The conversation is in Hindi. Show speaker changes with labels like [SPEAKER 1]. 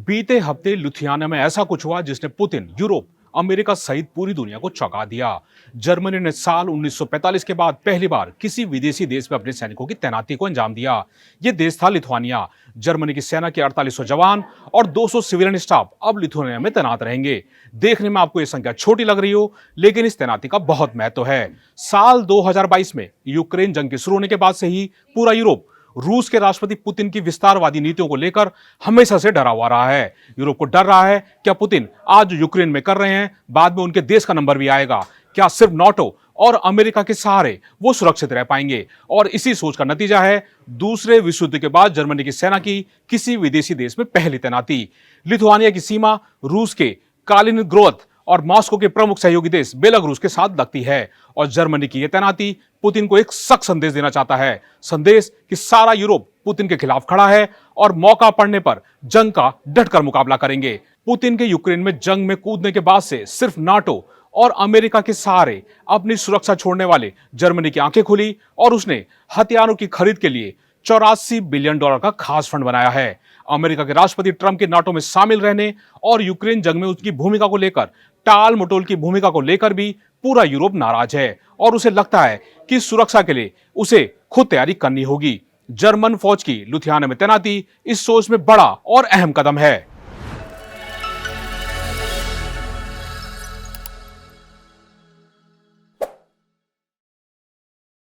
[SPEAKER 1] बीते हफ्ते लुधियाना में ऐसा कुछ हुआ जिसने पुतिन, यूरोप, अमेरिका सहित पूरी दुनिया को चौंका दिया। जर्मनी ने साल 1945 के बाद पहली बार किसी विदेशी देश में अपने सैनिकों की तैनाती को अंजाम दिया। यह देश था लिथुआनिया। जर्मनी की सेना के 4800 जवान और 200 सिविलियन स्टाफ अब लिथुआनिया में तैनात रहेंगे। देखने में आपको यह संख्या छोटी लग रही हो, लेकिन इस तैनाती का बहुत महत्व है। साल 2022 में यूक्रेन जंग के शुरू होने के बाद से ही पूरा यूरोप रूस के राष्ट्रपति पुतिन की विस्तारवादी नीतियों को लेकर हमेशा से डरा हुआ रहा है। यूरोप को डर रहा है, क्या पुतिन आज यूक्रेन में कर रहे हैं, बाद में उनके देश का नंबर भी आएगा? क्या सिर्फ नाटो और अमेरिका के सहारे वो सुरक्षित रह पाएंगे? और इसी सोच का नतीजा है दूसरे विश्व युद्ध के बाद जर्मनी की सेना की किसी विदेशी देश में पहली तैनाती। लिथुआनिया की सीमा रूस के कालिनिनग्राद और मॉस्को के प्रमुख सहयोगी देश बेलारूस के साथ लगती है, और जर्मनी की यह तैनाती पुतिन को एक सख्त संदेश देना चाहता है। संदेश कि सारा यूरोप पुतिन के खिलाफ खड़ा है और मौका पड़ने पर जंग का डटकर मुकाबला करेंगे। पुतिन के यूक्रेन में जंग में कूदने के बाद से सिर्फ नाटो और अमेरिका के सहारे अपनी सुरक्षा छोड़ने वाले जर्मनी की आंखें खुली और उसने हथियारों की खरीद के लिए $84 बिलियन का खास फंड बनाया है। अमेरिका के राष्ट्रपति ट्रंप के नाटो में शामिल रहने और यूक्रेन जंग में उसकी भूमिका को लेकर टाल मटोल की भूमिका को लेकर भी पूरा यूरोप नाराज है और उसे लगता है कि सुरक्षा के लिए उसे खुद तैयारी करनी होगी। जर्मन फौज की लुधियाना में तैनाती इस सोच में बड़ा और अहम कदम है।